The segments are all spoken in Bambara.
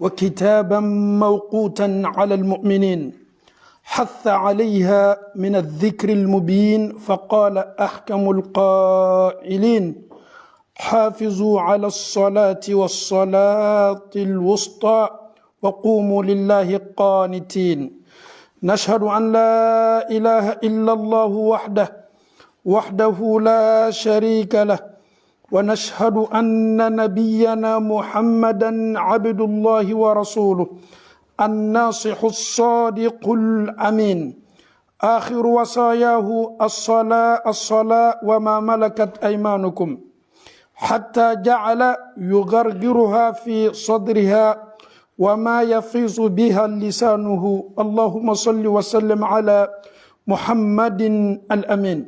وكتابا موقوتا على المؤمنين حث عليها من الذكر المبين فقال أحكم القائلين حافظوا على الصلاة والصلاة الوسطى وقوموا لله قانتين. نشهد أن لا إله إلا الله وحده لا شريك له، ونشهد أن نبينا محمدا عبد الله ورسوله الناصح الصادق الأمين، آخر وصاياه الصلاة وما ملكت أيمانكم، حتى جعل يغرغرها في صدرها وما يفيض بها لسانه. اللهم صل وسلم على محمد الأمين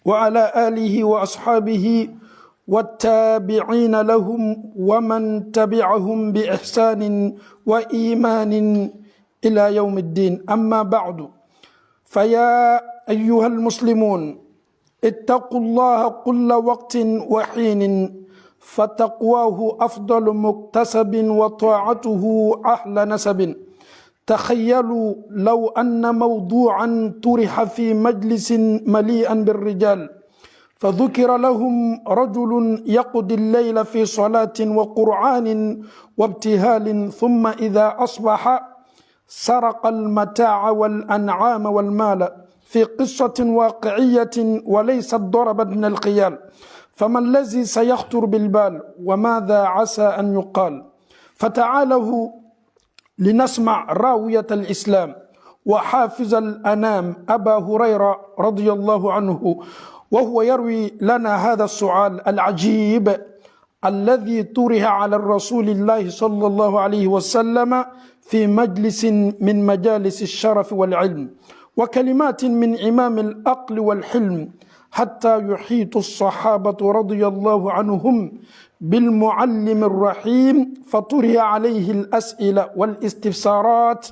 وعلى آله وأصحابه والتابعين لهم ومن تبعهم بإحسان وإيمان إلى يوم الدين. أما بعد، فيا أيها المسلمون اتقوا الله كل وقت وحين، فتقواه أفضل مكتسب وطاعته أحلى نسب. تخيلوا لو أن موضوعا طرح في مجلس مليئا بالرجال، فذكر لهم رجل يقضي الليل في صلاة وقرآن وابتهال، ثم إذا أصبح سرق المتاع والأنعام والمال، في قصة واقعية وليست ضربت من الخيال، فما الذي سيخطر بالبال وماذا عسى أن يقال؟ فتعالوا لنسمع راوية الإسلام وحافظ الأنام أبا هريرة رضي الله عنه وهو يروي لنا هذا السؤال العجيب الذي طرح على رسول الله صلى الله عليه وسلم في مجلس من مجالس الشرف والعلم، وكلمات من إمام العقل والحلم، حتى يحيط الصحابة رضي الله عنهم بالمعلم الرحيم، فطرح عليه الأسئلة والاستفسارات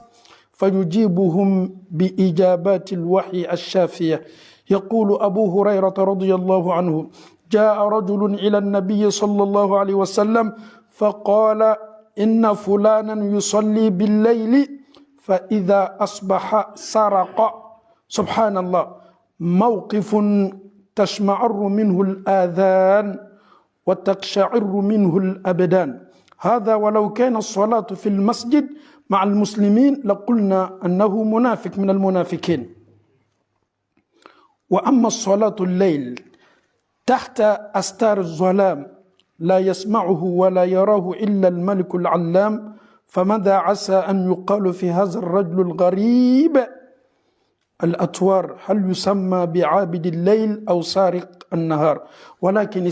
فيجيبهم بإجابات الوحي الشافية. يقول أبو هريرة رضي الله عنه: جاء رجل إلى النبي صلى الله عليه وسلم فقال: إن فلانا يصلي بالليل فإذا أصبح سرق. سبحان الله، موقف تشمعر منه الآذان وتقشعر منه الأبدان. هذا ولو كان الصلاة في المسجد مع المسلمين لقلنا أنه منافق من المنافقين. وأما الصلاة الليل تحت أستار الظلام لا يسمعه ولا يراه إلا الملك العلام، فماذا عسى أن يقال في هذا الرجل الغريب الأتوار؟ هل يسمى بعابد الليل أو سارق النهار؟ ولكن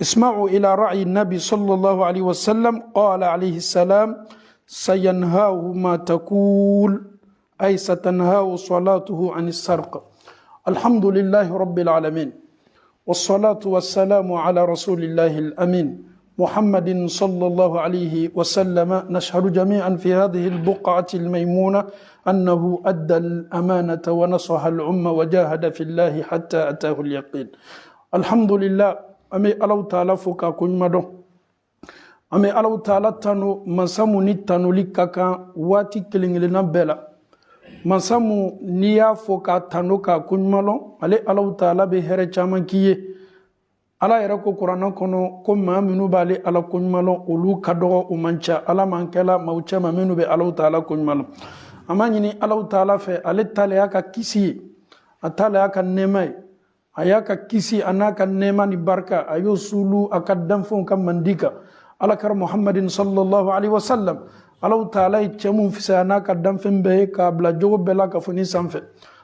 اسمعوا إلى رأي النبي صلى الله عليه وسلم. قال عليه السلام: سينهاه ما تقول، أي ستنهاه صلاته عن السرقة. الحمد لله رب العالمين، والصلاة والسلام على رسول الله الأمين محمد صلى الله عليه وسلم. نشهد جميعا في هذه البقعة الميمونة أنه أدى الأمانة ونصح الأمة وجاهد في الله حتى أتاه اليقين. الحمد لله. أمي الله تعالى فوكا كن مدو، أمي الله تعالى تانو منسامو نتانو لكاكا واتي كلين لنبلا mansamu n'i y'a fɔ k'a tando k'a koɲuman ale Alahu Taala bɛ hɛrɛ caman k'i ye. Ala yɛrɛ ko kuranɛ kɔnɔ ko maa minnu b'ale Ala koɲuman olu ka dɔgɔ, u man ca. Ala man kɛla maa cɛman minnu bɛ Alahu Taala koɲuman. An b'a ɲini Alahu Taala fɛ, ale ta le y'a ka kisi ye, a ta le y'a ka nɛɛma ye, a y'a ka kisi a n'a ka nɛɛma ni barika a y'o sulu a ka danfɛnw ka mandi kan Alakira Muhammadin sallallahu alaihi wa sallam. Alahu Taala ye cɛ mun fisaya n'a ka danfɛn bɛɛ ye k'a bila jogo bɛɛ la ka fɔ ni sanfɛ.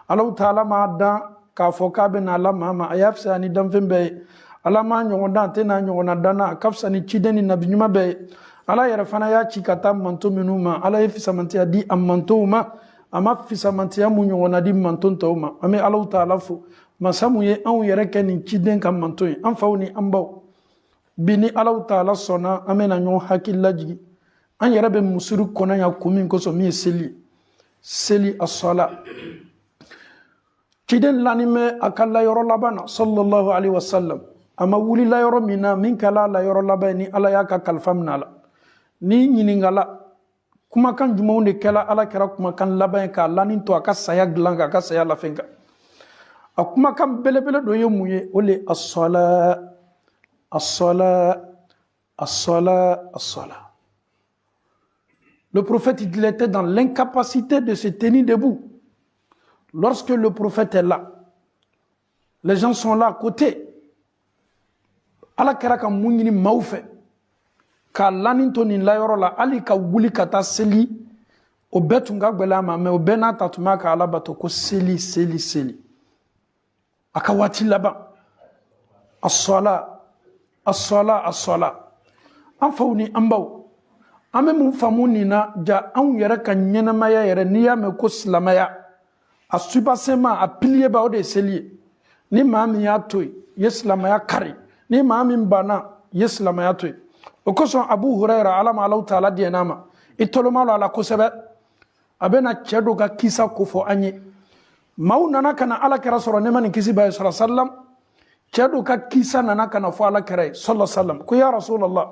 Alahu Taala m'a dan k'a fɔ k'a bɛ n'a la maa ma, a y'a fisaya ni danfɛn bɛɛ ye. Ala m'a ɲɔgɔn dan, a tɛ n'a ɲɔgɔnna danna, a ka fisa ni ciden ni nabi ɲuman bɛɛ ye. Ala yɛrɛ fana y'a ci ka taa manto minnu ma, Ala ye fisamantiya di a mantow ma, a ma fisamantiya mun ɲɔgɔnna di manto tɔw ma. An bɛ Alahu Taala fo, masa mun ye anw yɛrɛ kɛ nin ciden ka manto ye, an faw ni an baw. Bi ni Alahu Taala sɔnna an bɛna ɲɔgɔn hakili lajigi. An yɛrɛ bɛ musiri kɔnɔ yan kun min kosɔn min ye seli as-sala. Ciden lanimɛ a ka layɔrɔ laban na sallallahu alaihi wasallam, a ma wuli layɔrɔ min na min kɛla layɔrɔ laban ni Ala y'a ka kalifa minɛ a la. ni ɲiningala kumakan jumanw de kɛla alakira kumakan laban k'a lanin to a ka saya dilan ka saya lafɛn kan a kumakan belebele dɔ ye mun ye o le as-sala as-sala as-sala as-sala. Le prophète il était dans l'incapacité de se tenir debout. Lorsque le prophète est là, les gens sont là à côté. Alakira ka mun ɲini maaw fɛ ka lanin to nin layɔrɔ la hali ka wuli ka taa seli o bɛɛ tun ka gwɛlɛ a ma mais o bɛɛ n'a ta tun b'a ka ala bato ko seli seli seli a ka waati laban as-sala as-sala as-sala an faw ni an baw an bɛ mun faamu nin na ja anw yɛrɛ ka ɲɛnamaya yɛrɛ n'i y'a mɛn ko silamɛya a subassement a pilier ba o de ye seli ye ni maa min y'a to yen i ye silamɛya kari ni maa min banna i ye silamɛya to yen o kosɔn Abu Huraira ala ma Alahu taala diɲɛna ma i toloma lo a la kosɛbɛ a bɛna cɛ dɔ ka kisa kofɔ an ye maaw nana ka na alakira sɔrɔ ne ma nin kisi b'a ye sallallahu alaihi wasallam cɛ dɔ ka kisa nana ka na fɔ alakira ye sallallahu alaihi wasallam ko ya Rasulallah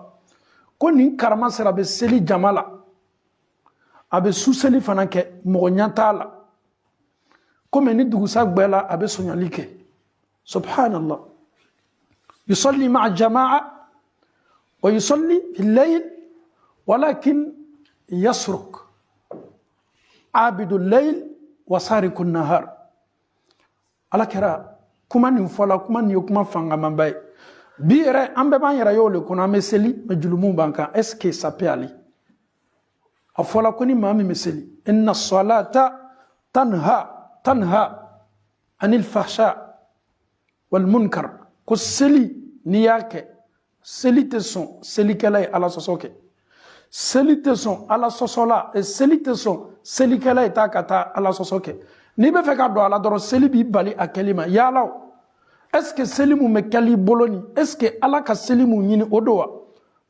ko nin karama sera a bɛ seli jama la a bɛ su seli fana kɛ mɔgɔ ɲɛ t'a la komi ni dugusa gbɛ la a bɛ sonyali kɛ subhanallah yusalli ma'a jama'a ويصلي في الليل ولكن يسرق عابد الليل وسارق النهار على كرا كما نفعل كما نيوكما فانغ مباي بيرة أم ببان يرايول كنا مسلي مجلومون بانكا إسكي سابيالي أفعل كوني مامي مسلي إن الصلاة تنهى عن الفحشاء والمنكر كسلي نياكي seli te sɔn selikɛla ye ala sɔsɔ kɛ seli te sɔn ala sɔsɔ la et seli te sɔn selikɛla ye taa ka taa ala sɔsɔ kɛ n'i bɛ fɛ ka don ala dɔrɔn seli b'i bali a kɛli ma yala est ce que seli mun bɛ kɛli bolo ni est ce que ala ka seli mun ɲini o don wa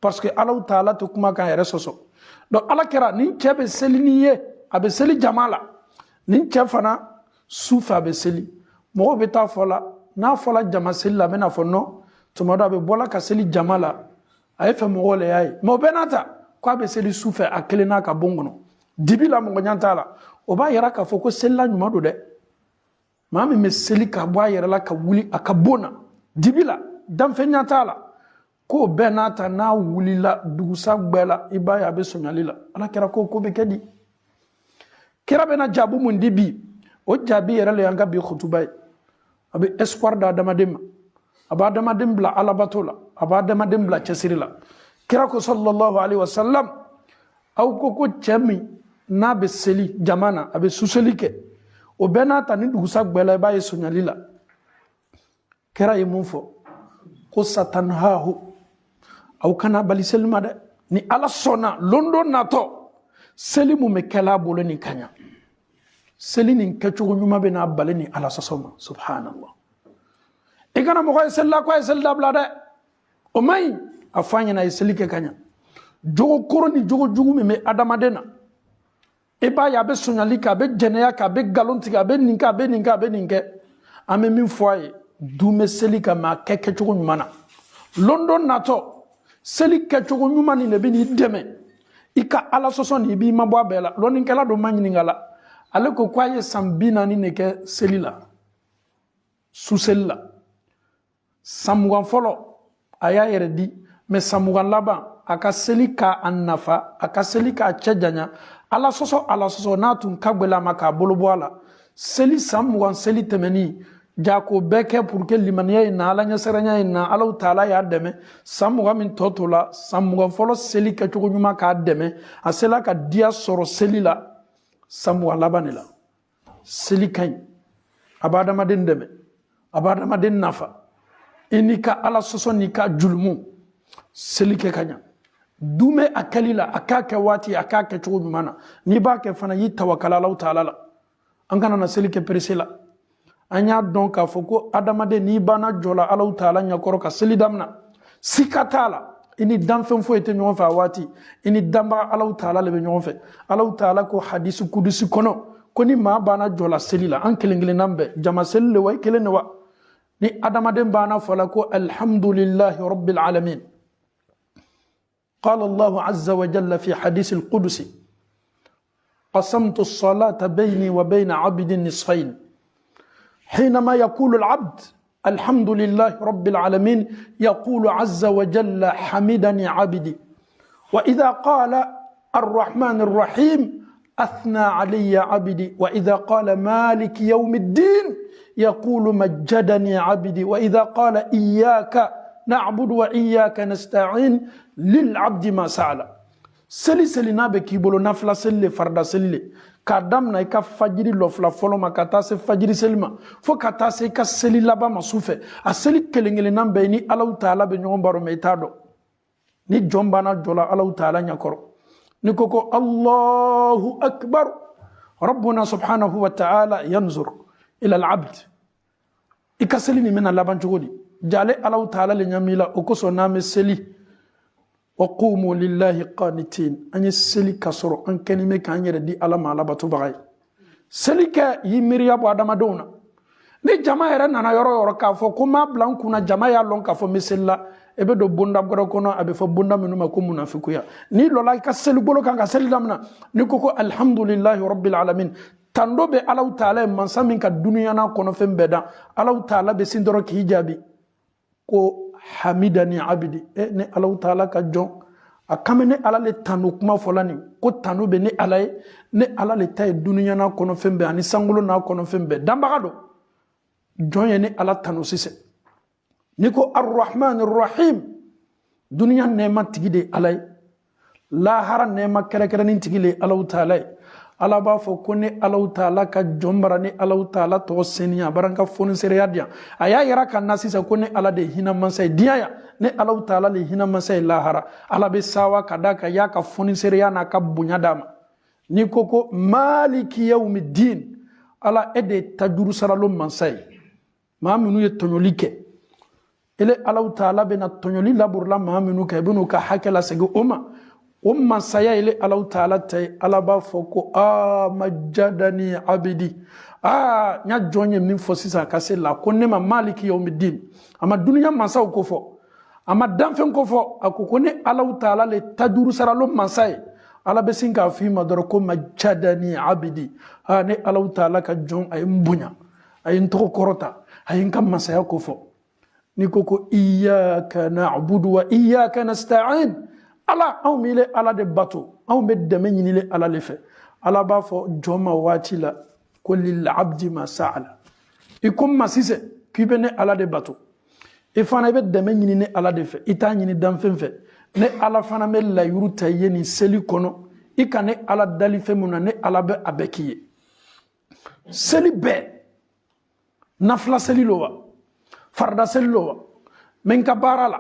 parce que ala taala tɛ kumakan yɛrɛ sɔsɔ donc ala kɛra ni cɛ bɛ seli ni ye a bɛ seli jama la ni cɛ fana su fɛ a bɛ seli mɔgɔw bɛ taa fɔ la n'a fɔla jama seli la a bɛ na fɔ non tuma dɔ a bɛ bɔla ka seli jama la a ye fɛ mɔgɔw le y'a ye mais o bɛɛ n'a ta k'a bɛ seli su fɛ a kelen n'a ka bon kɔnɔ dibi la mɔgɔ ɲɛ t'a la o b'a yira k'a fɔ ko selila ɲuman don dɛ maa min bɛ seli ka bɔ a yɛrɛ la ka wuli a ka bon na dibi la danfɛn ɲɛ t'a la k'o bɛɛ n'a ta n'a wulila dugusa gbɛ la i b'a ye a bɛ sonyali la ala kɛra ko bɛ kɛ di kira bɛna jaabi mun di bi o jaabi yɛrɛ le y'an ka bi khutuba ye a bɛ espoir da adamaden ma a b'a adamaden bila alabato la a b'a adamaden bila cɛsiri la kira ko sallallahu alaihi wasallam aw ko cɛ min n'a bɛ seli jama na a bɛ suseli kɛ o bɛɛ n'a ta ni dugusa gbɛ la i b'a ye sonyali la kira ye mun fɔ ko satanhahu aw kana bali seli ma dɛ ni ala sɔnna lon dɔ natɔ seli mun bɛ kɛla a bolo nin ka ɲa seli nin kɛcogo ɲuman bɛ n'a bali ni ala sɔsɔ ma subhanallah i kana mɔgɔ ye seli la ko a ye seli dabila dɛ o man ɲi a fɔ a ɲɛna a ye seli kɛ ka ɲa jogo koro ni jogo jugu min bɛ adamaden na i b'a ye a bɛ sonyali kɛ a bɛ jɛnɛya kɛ a bɛ nkalon tigɛ a bɛ nin kɛ a bɛ nin kɛ a bɛ nin kɛ an bɛ min fɔ a ye dun bɛ seli kan mɛ a kɛ kɛcogo ɲuman na lon dɔ natɔ seli kɛcogo ɲuman nin de bɛ n'i dɛmɛ i ka ala sɔsɔ nin i b'i mabɔ a bɛɛ la lɔnnikɛla dɔ ma ɲininka la ale ko k'a ye san 40 de kɛ seli la su seli la san 20 fɔlɔ a y'a yɛrɛ di mais san 20 laban a ka seli k'a nafa a ka seli k'a cɛ janya ala sɔsɔ n'a tun ka gwɛlɛ a ma k'a bolo bɔ a la seli san 20 seli tɛmɛni ja ko bɛɛ kɛ pour que limaniya in na ala ɲɛsiranya in na ala taala y'a dɛmɛ san 20 min tɔ to la san 20 fɔlɔ seli kɛcogo ɲuman k'a dɛmɛ a sela ka diya sɔrɔ seli la san 20 laban de la seli ka ɲi a b'a adamaden dɛmɛ a b'a adamaden nafa i n'i ka ala sɔsɔ n'i ka julumu seli kɛ ka ɲa dume a kɛli la a k'a kɛ waati a k'a kɛ cogo ɲuman na n'i b'a kɛ fana y'i tawakala ala taala la an kana na seli kɛ perese la an y'a dɔn k'a fɔ ko adamaden n'i banna jɔ la ala taala ɲɛkɔrɔ ka seli damina sika t'a la i ni danfɛn foyi tɛ ɲɔgɔn fɛ a waati i ni danbaga ala taala le bɛ ɲɔgɔn fɛ ala taala ko hadisi kudusi kɔnɔ ko ni maa banna jɔ la seli la an kelen kelennan bɛɛ jama seli le wa i kelen de wa ni adamaden banna fɔ la ko alhamdulillahi rabbil alamin قال الله عز وجل في حديث القدس قسمت الصلاة بيني وبين عبد نصفين حينما يقول العبد الحمد لله رب العالمين يقول عز وجل حمدني عبدي وإذا قال الرحمن الرحيم أثنى علي عبدي وإذا قال مالك يوم الدين يقول مجدني عبدي وإذا قال إياك نعبد وإياك نستعين للعبد ما سأل سلي سلي نابي كيبولو نفلا سلي فردا سلي كادام نايكا فجري لوفلا فولوما كاتاسي فجري سلما فو كاتاسي كسلي لابا مسوفة أسلي كلينجلي نامبيني ألو تعالى بنيوم بارو ميتادو ni jombana jola Allah Ta'ala nyakoro ni koko Allahu Akbar Rabbuna subhanahu wa ta'ala yanzur ila al-abd ikaseli ni mena laban chugodi jale Allah Ta'ala le nyamila okoso na meseli wa qumu lillahi qanitin anyi seli kasoro an kenime kanyere di alama la batu bagay seli ka yimiriya bo adama dona ni jama era nana yoro yoro ka fo kuma blanku na jama ya lon ka fo mesela ebe do bunda goro kono abe fo bunda minuma ko munafikuya ni lola ka seli bolo kan ka seli damna ni koko alhamdulillahi rabbil alamin tando be Allah Ta'ala man samin ka duniya na kono fembeda Allah Ta'ala be sindoro ki hijabi ko hamidani abidi ne Allah Ta'ala ka jon akamene ala le tanu kuma folani ko tanu be ne ala le tay duniya na kono fembe ani sangulo na kono fembe dambagado jon ne ala tanu sise niko ar-rahman ar-rahim duniya nema tigide alay la hara nema kere kere nin tigile Allah Ta'ala ala ba fo ko ne Allah Ta'ala ka jombara ne Allah Ta'ala to seniya baranka fonu seriya dia aya yara kan nasisa ko ne ala de hina mansay dia ne Allah Ta'ala le hina mansay la hara ala be sawa kadaka ya ka fonu seriya na ka bunya dama ni koko maliki yawmiddin ala ede tajuru saralo mansay ma minu ye tonyolike ele Allah Ta'ala be na tonyoli laburla ma minu ka ibnu ka hakela sege umma saya ile Allah Ta'ala tay ala ba foko majadani abidi nya jonye min fosisa kasela konne ma maliki yawmiddin ama dunya mansa ko fo ama danfen ko fo akukone Allah Ta'ala le tajuru saralo mansay ala be sinka fi madoro ko majadani abidi ne Allah Ta'ala ka jon ay mbunya ay ntoko korota ay kam masaya ko fo ni koko iyyaka na'budu wa iyyaka nasta'in ala aw mile ala de bato aw be deme nyinile ala le fe ala ba fo joma wati la ko lil abdi ma sa'ala ikum masise kibene ala de bato e fana be deme nyinine ala de fe ita nyini dan fenfe ne ala fana me la yuruta yeni seli kono ikane ala dali fe muna ne ala be abekiye seli be nafla seli lowa farda seli lowa men ka barala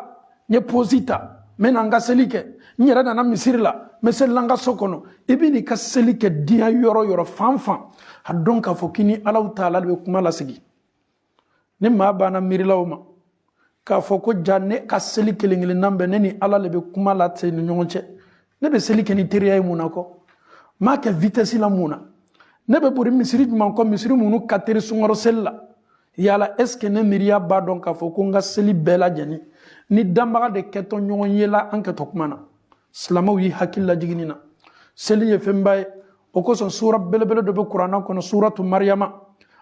nye posita men anga selike nyera na misirla mesel langa sokono ibini ka selike dia yoro yoro fanfan hadon ka fokini Allah Ta'ala be kuma la sigi ne ma bana mirilawma ka foko janne ka selike lingile nambe neni ala le be kuma la te ni nyonche ne be selike ni teriya munako ma ka vitesse la muna ne be buri misiri man ko misiri munu kateri sungoro sella yala est-ce que ne miriya ba don ka foko nga seli bela jani ni dambaga de keto nyongon yela anke tokmana slamaw yi hakilla jiginina seli ye fembaye okoso sura belebele do be qur'ana kono suratu maryama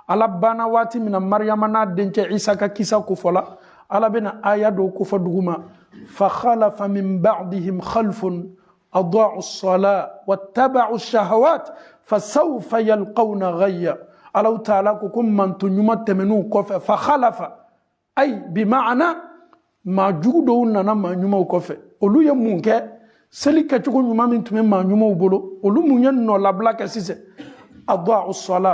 ala bana wati mina maryama na denche isa ka kisa ko fola ala bena aya do ko faduguma fa khalafa min ba'dihim khalfun adaa'u as-salaa wattaba'u ash-shahawat fasawfa yalqawna ghayya Allah Ta'ala ko kum man tunyuma temenu ko fa khalafa ay bi ma'ana ma jugudo nana ma nyuma ko fe olu ye munke seli ka chugo nyuma min tume ma nyuma bolo olu munyen no la blaka sise adaa'u as-sala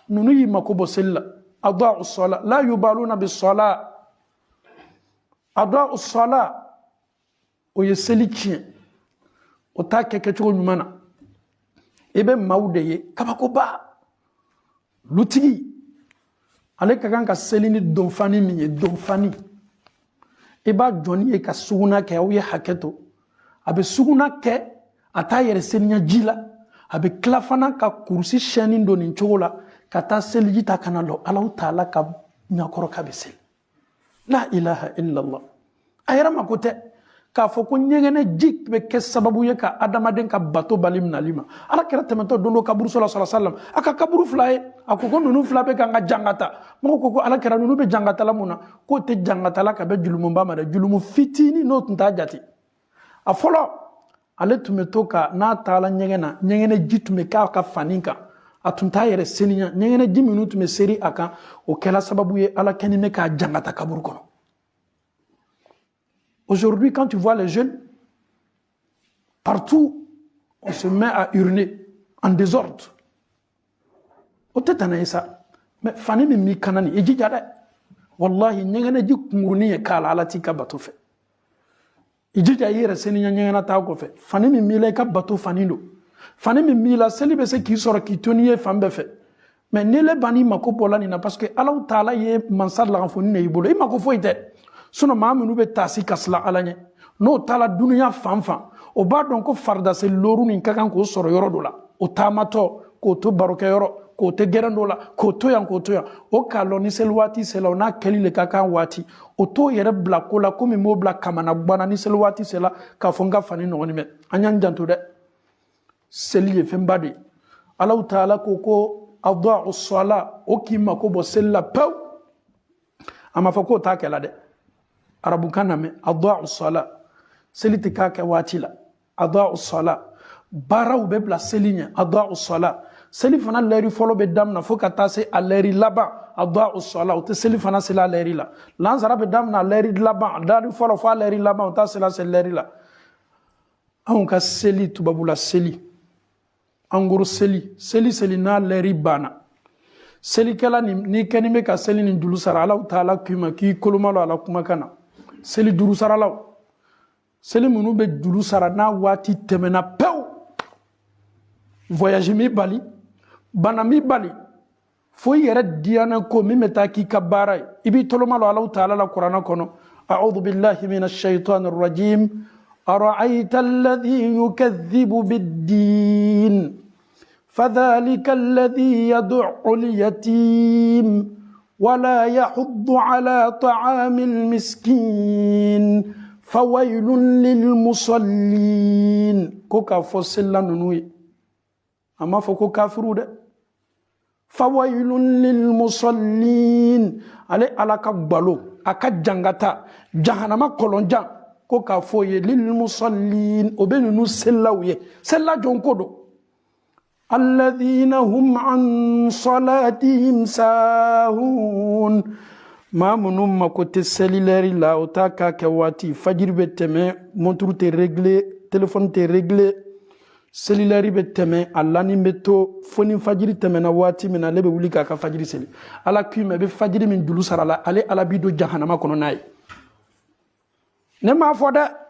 nunu yi makobo sella adaa'u as-sala la yubaluna bis-sala adaa'u as-sala o ye seli chien o ta ke chugo nyuma na ebe maude ye kabako ba lutigi ale ka kan ka seli ni donfani min ye donfani iba joni e ka suguna ke o ye haketo abe suguna ke ata yere senya jila abe klafana ka kursi sheni ndoni chola kata seli ta kanalo Allah Ta'ala ka nyakoro ka besel la ilaha illa Allah ayra makote k'a fɔ ko ɲɛgɛnɛ ji bɛ kɛ sababu ye ka adamaden ka bato bali minali ma alakira tɛmɛtɔ don dɔ kaburu sallallahu alaihi wasallam a ka kaburu fila ye a ko ninnu fila bɛ kan ka jangata mɔgɔw ko alakira ninnu bɛ jangatala mun na k'o tɛ jangatala ka bɛ julumunba ma dɛ julumu fitinin n'o tun t'a jate a fɔlɔ ale tun bɛ to ka n'a taala ɲɛgɛn na ɲɛgɛnɛ ji tun bɛ k'a ka fani kan a tun t'a yɛrɛ seniya ɲɛgɛnɛ ji minnu tun bɛ seri a kan o kɛla sababu ye ala kɛni bɛ k'a jangata kaburu kɔnɔ. Aujourd'hui, quand tu vois les jeunes, partout, on se met à uriner en désordre. Peut-être ça. Mais fani mi kanani, et dit jade. Wallahi, nyengene di kumuruni e kala ala tika bato fe. Iji jayere seni nyengena ta ko fe. Fani mi le ka bato fani do. Fani mi la seli be se ki soro ki toniye fambe fe. Mais ne le bani mako bola ni na parce que Allah Taala ye mansar la foni ne ibolo. I mako fo ite. Sono maamunu be tasi kasla alanye no tala dunya fanfan o ba don ko farda se loru ni kakan ko soro yoro dola o tamato ko to baroke yoro ko te gerandola ko to yan o kalo ni selwati sela na kelile kakan wati o to yere bla ko la ko mi mo bla kamana bana ni selwati sela ka fonga fani no ni me anyan janto de seliye fembade Allah Taala ko adha'u sala o kima ko bo sella paw ama fako ta kala de arabu kaname adha'u sala selite kake watila adha'u sala baraw be bla selinya adha'u sala seli fana leri folo be damna fo kata se aleri laba adha'u sala o te seli fana sela leri la lanzara be damna leri laba dari folo fa leri laba o ta sela se leri la an ka seli tubabula seli anguru seli na leri bana seli kala ni kanime ka seli ni dulu sara Allah Taala kuma ki kolomalo ala kuma kana seli duru sara law seli munu be duru sara na wati temena pew voyage mi bali bana mi bali fo yere diana ko mi meta ki kabara ibi tolomalo Allah Taala la Qur'ana kono a'udhu billahi minash shaitanir rajim ara'aita alladhi yukaththibu bid-din فذلك الذي يدع اليتيم ولا يحض على طعام المسكين فويل للمصلين كوكا فوسلا نوي اما فوكو كافرو ده فويل للمصلين على كبالو اكا جانغاتا جهنم كولونجا كوكا فوي للمصلين وبينو سلاويه سلا جونكودو الذين هم عن صلاتهم ساهون ما منهم ما كنت سليلاري لا وتاكا كواتي فجر بتمه مونتر تي ريغلي تليفون تي ريغلي سليلاري بتمه الله ني متو فوني فجر تمنا واتي من لبه ولي كا فجر سلي على كيما بفجر من دلو سرالا على بيدو جهنم كونو ناي نما فودا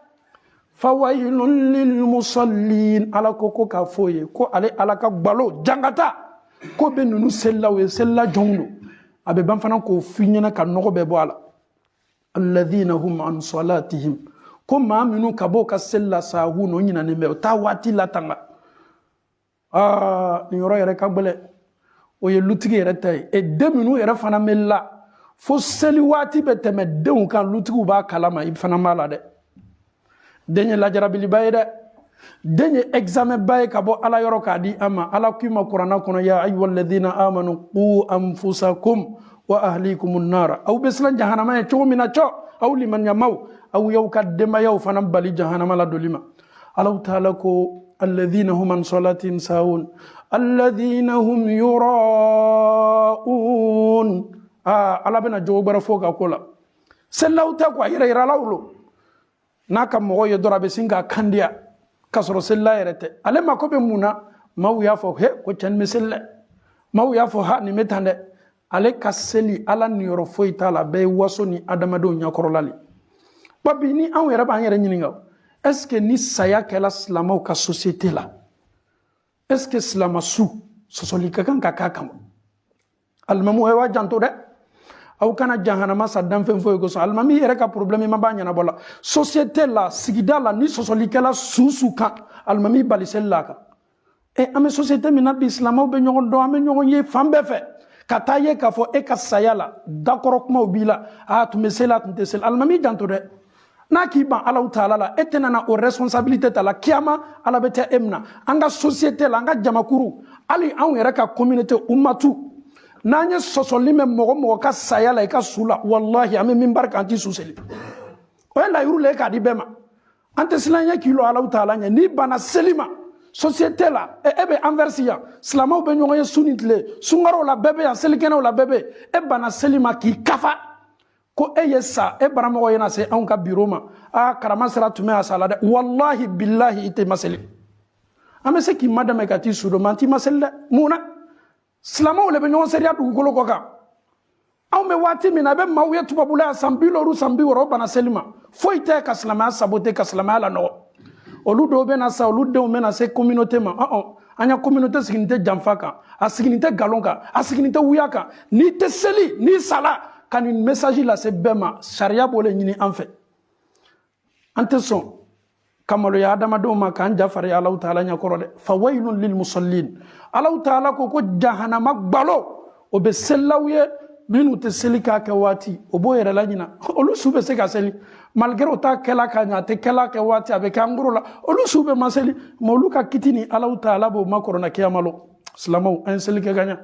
فويل للمصلين على كوكو كافوي كو على كبالو جانغاتا كو بنونو سلاوي سلا جونو ابي بان فانا كو فينينا كانوغو بيبوالا الذين هم عن صلاتهم كو ما منو كابو كسلا ساهونو نينا نيمو تاواتي لا تانغا نيورو يري كابله o ye lutigi yɛrɛ ta ye e den minnu yɛrɛ fana bɛ la fo seli waati bɛ tɛmɛ denw kan lutigiw b'a kalama i fana b'a la dɛ den ye lajarabiliba ye dɛ den ye examen ba ye ka bɔ ala yɔrɔ k'a di an ma ala k'i ma kuranna kɔnɔ ya ayyuhalladhina amanu qu anfusakum wa ahlikum nara aw bɛ siran jahanama ye cogo min na cɔ aw limaniɲamaw aw y'aw ka denbayaw fana bali jahanama la doli ma Ala Taala ko الذين هم عن صلاتهم ساهون الذين هم يراءون ala bena jogo bara foka kola sellaw ta ko ira lawlo naka mo ye dora be singa kandia kasoro sella yerete ale mako be muna maw ya fo he ko chan meselle maw ya fo ha ni metande ale kaseli ala ni yoro foita la be wasoni adamado nyakorolali babi ni an yere ba yere nyininga est-ce que ni saya kala slamo ka société la est-ce que slama su sosolika kan kakam almamu he wa janto de aw kana jahanama sadam fen fo ko so almami yere ka problème ma banya na bola société la sigida la ni sosolika la susu kan almami balisella ka e ame société mina bi islamo be nyogon do ame nyogon ye fambe fe kata ye ka fo e ka saya la d'accord kuma ubila tu mesela tu tesel almami janto de n'a k'i ban Allahu Taala la, e tɛna na o responsabilité ta la kiyama Ala bɛ taa e minɛ. An ka société la, an ka jamakuru, hali anw yɛrɛ ka communauté ummatu, n'an ye sɔsɔli mɛn mɔgɔ mɔgɔ ka saya la i ka su la, wallahi an bɛ minbar kan an ti su seli. O ye layiru le ye k'a di bɛɛ ma. An tɛ silamɛya k'i lo Allahu Taala ɲɛ, n'i banna seli ma société la, e bɛ anverse yan, silamɛw bɛ ɲɔgɔn ye su ni tile, sunkarow la bɛɛ bɛ yan, selikɛnɛw la bɛɛ bɛ yen, e banna seli ma k'i kafa. Ko e ye sa, e baramɔgɔ ye na se anw ka bureau ma, karama sera tun bɛ a sa la dɛ, wallahi billahi i tɛ maseli. An bɛ se k'i madamɛ ka t'i su dɔ, mais an t'i maseli dɛ, mun na? Silamɛw le bɛ ɲɔgɔn seriya dugukolo kɔ kan. Anw bɛ waati min na, a bɛ maaw ye tubabula yan san 50 san 60 o bana seli ma, foyi tɛ ka silamɛya saboter ka silamɛya lanɔgɔ. Olu dɔw bɛ na sa, olu denw bɛ na se communauté ma, an ya communauté sigilen tɛ janfa kan, a sigilen tɛ nkalon kan, a sigilen tɛ wuya kan, n'i tɛ seli, n'i sala, ka nin message lase bɛɛ ma, sariya b'o le ɲini an fɛ. An tɛ sɔn ka maloya adamadenw ma k'an jafari Allahu Taala ɲɛkɔrɔ dɛ. Fawailun lil musallin. Allahu Taala ko ko jahanama gbalo o bɛ selilaw ye minnu tɛ seli k'a kɛ waati, o b'o yɛrɛ la ɲina. Olu su bɛ se ka seli malgré o t'a kɛla ka ɲɛ, a tɛ kɛla kɛ waati, a bɛ kɛ angoro la, olu su bɛ ma seli, mais olu ka kiti ni Allahu Taala b'o makɔrɔna kiyama lɔ. Silamɛw, an ye seli kɛ ka ɲɛ.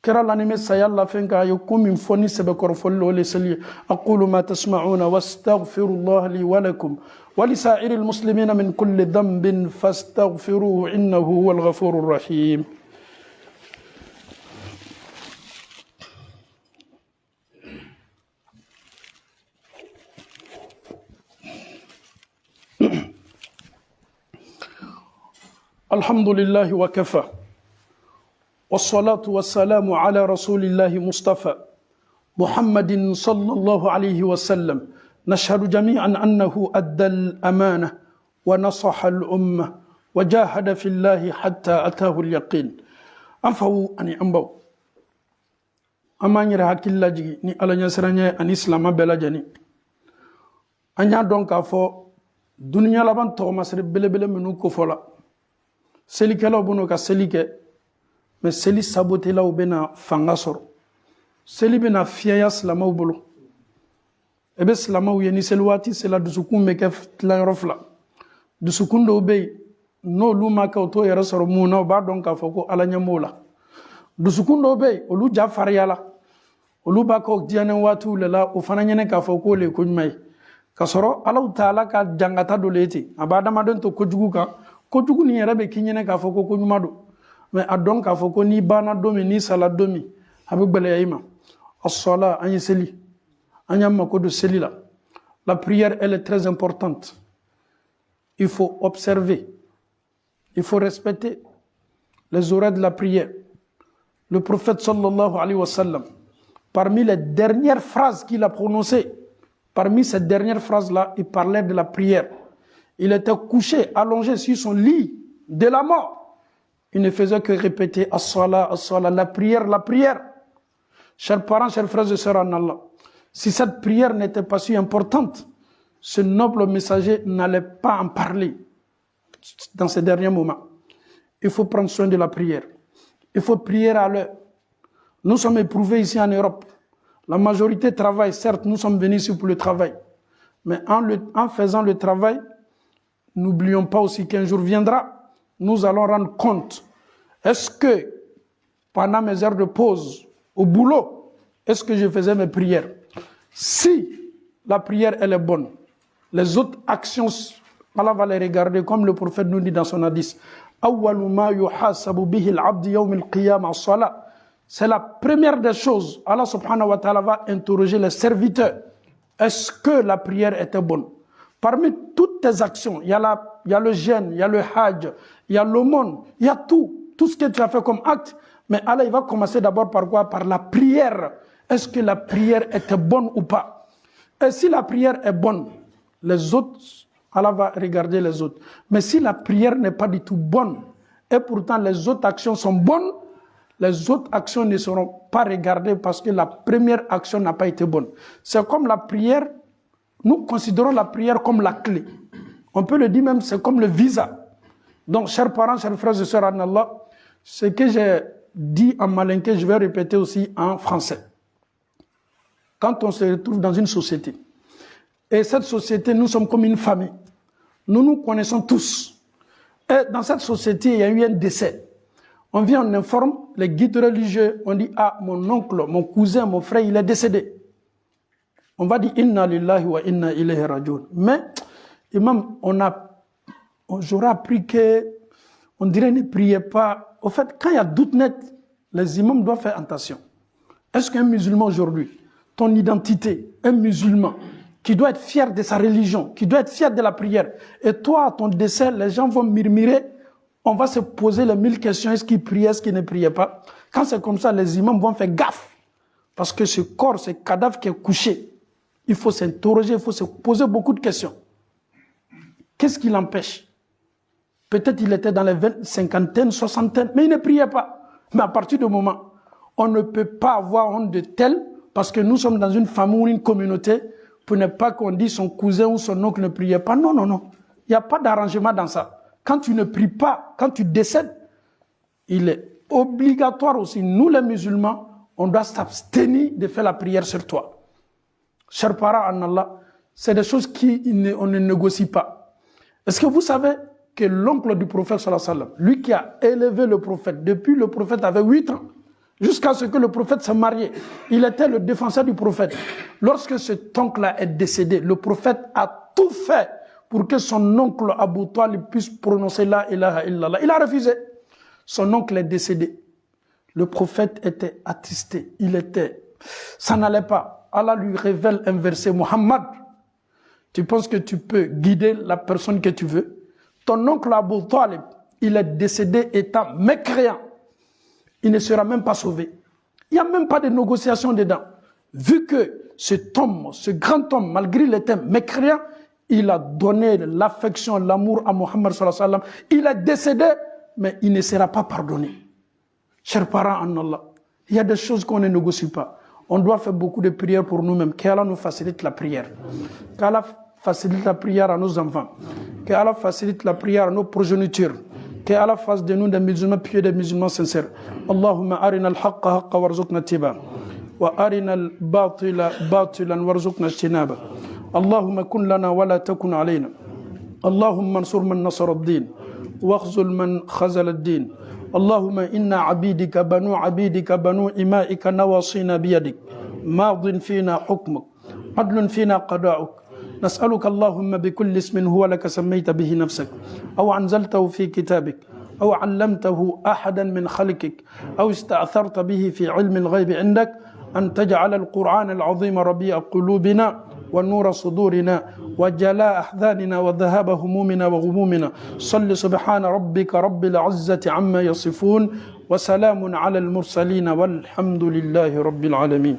كرا لاني مسايا الله فينك يقوم من فني سبكر فلو لسلي أقول ما تسمعون واستغفر الله لي ولكم ولسائر المسلمين من كل ذنب فاستغفروه إنه هو الغفور الرحيم. الحمد لله وكفى والصلاة والسلام على رسول الله مصطفى محمد صلى الله عليه وسلم. نشهد جميعا أنه أدى الأمانة ونصح الأمة وجاهد في الله حتى أتاه اليقين. أنفو أني أمبو أماني رهاك الله جي ني ألا نسرني أن إسلام بلا جني أنيا دونك أفو دنيا لبان تو مصر بلا بلا منو كفولا سليك لو بنو كسليك mais seli saboté la ou bena fanga soro seli bena fiya silamaw bolo ebe silamaw ye ni seli wati sela dusukun me ke tla rofla dusukun do be no luma ka to yara soro muna ba don ka foko ala nyamola dusukun do be olu ja fariyala olu ba ko diane watu lela o fana nyene ka foko le kunmai ka soro ala taala ka jangata do leti abada madon to kojugu ka kojugu ni yara be kinyene ka foko ko nyumado mais a dɔn k'a fɔ ko ni banna don min ni sala don min a bɛ gbɛlɛya i ma. As-sala, an ye seli an y'an mako don seli la. La prière elle est très importante. Il faut observer, il faut respecter les horaires de la prière. Le prophète sallallahu alayhi wa sallam, parmi les dernières phrases qu'il a prononcées, parmi ces dernières phrases là, il parlait de la prière. Il était couché, allongé sur son lit de la mort. Il ne faisait que répéter as-salat, as-salat, la prière, la prière. Chers parents, chers frères et sœurs en Allah, si cette prière n'était pas si importante, ce noble messager n'allait pas en parler dans ces derniers moments. Il faut prendre soin de la prière. Il faut prier à l'heure. Nous sommes éprouvés ici en Europe. La majorité travaille, certes, nous sommes venus ici pour le travail. Mais en faisant le travail, n'oublions pas aussi qu'un jour viendra, nous allons rendre compte. Est-ce que pendant mes heures de pause au boulot, est-ce que je faisais mes prières? Si la prière elle est bonne, les autres actions, Allah va les regarder comme le prophète nous dit dans son hadith. C'est la première des choses. Allah subhanahu wa ta'ala va interroger les serviteurs. Est-ce que la prière était bonne? Parmi toutes tes actions, il y a le jeûne, il y a le hajj, il y a l'aumône, il y a tout ce que tu as fait comme acte. Mais Allah, il va commencer d'abord par quoi? Par la prière. Est-ce que la prière était bonne ou pas? Et si la prière est bonne, les autres, Allah va regarder les autres. Mais si la prière n'est pas du tout bonne, et pourtant les autres actions sont bonnes, les autres actions ne seront pas regardées parce que la première action n'a pas été bonne. C'est comme la prière, nous considérons la prière comme la clé. On peut le dire même, c'est comme le visa. Donc, chers parents, chers frères et sœurs en Allah, ce que j'ai dit en malinqué, je vais répéter aussi en français. Quand on se retrouve dans une société, Et cette société, nous sommes comme une famille. Nous nous connaissons tous. Et dans cette société, il y a eu un décès. On vient, on informe les guides religieux, on dit, ah, mon oncle, mon cousin, mon frère, il est décédé. On va dire, inna lillahi wa inna ilayhi rajiun. Mais, imam, j'aurais appris que, on dirait, ne priez pas. Au fait, quand il y a doute net, les imams doivent faire attention. Est-ce qu'un musulman aujourd'hui, ton identité, un musulman, qui doit être fier de sa religion, qui doit être fier de la prière, et toi, à ton décès, les gens vont murmurer, on va se poser les 1000 questions, est-ce qu'il priait, est-ce qu'il ne priait pas? Quand c'est comme ça, les imams vont faire gaffe, parce que ce corps, ce cadavre qui est couché, il faut s'interroger, il faut se poser beaucoup de questions. Qu'est-ce qui l'empêche? Peut-être il était dans les cinquantaines, soixantaines, mais il ne priait pas. Mais à partir du moment, on ne peut pas avoir honte de tel, parce que nous sommes dans une famille ou une communauté, pour ne pas qu'on dise son cousin ou son oncle ne priait pas. Non, non, non. Il n'y a pas d'arrangement dans ça. Quand tu ne pries pas, quand tu décèdes, il est obligatoire aussi, nous les musulmans, on doit s'abstenir de faire la prière sur toi. Chers parents en Allah, c'est des choses qu'on ne négocie pas. Est-ce que vous savez que l'oncle du prophète, sallallahu alayhi wa sallam, lui qui a élevé le prophète, depuis le prophète avait 8 ans, jusqu'à ce que le prophète se mariait, il était le défenseur du prophète. Lorsque cet oncle-là est décédé, le prophète a tout fait pour que son oncle Abu Talib puisse prononcer la ilaha illallah. Il a refusé. Son oncle est décédé. Le prophète était attristé. Ça n'allait pas. Allah lui révèle un verset. Muhammad, tu penses que tu peux guider la personne que tu veux? Ton oncle Abu Talib, il est décédé étant mécréant. Il ne sera même pas sauvé. Il n'y a même pas de négociation dedans. Vu que cet homme, ce grand homme, malgré les thèmes mécréants, il a donné l'affection, l'amour à Mohammed sallallahu alayhi wa sallam. Il est décédé, mais il ne sera pas pardonné. Chers parents en Allah, il y a des choses qu'on ne négocie pas. On doit faire beaucoup de prières pour nous-mêmes. Qu'Allah nous facilite la prière. Qu'Allah facilite la prière à nos enfants. Qu'Allah facilite la prière à nos progénitures. qu'Allah fasse de nous des musulmans pieux, des musulmans sincères. Allahumma arina al-haqqa haqqa warzuqna ittiba wa arina al-batila batilan warzuqna ijtinaba. Allahumma kun lana wa la takun alayna. Allahumma ansur man nasara ad-din wakhzul man khazala ad-din. اللهم إنا عبيدك بنو إمائك نواصينا بيدك ماض فينا حكمك عدل فينا قضاؤك نسألك اللهم بكل اسم هو لك سميت به نفسك أو أنزلته في كتابك أو علمته أحدا من خلقك أو استأثرت به في علم الغيب عندك أن تجعل القرآن العظيم ربيع قلوبنا ونور صدورنا وجلاء أحزاننا وذهاب همومنا وغمومنا صل سبحان ربك رب العزة عما يصفون وسلام على المرسلين والحمد لله رب العالمين.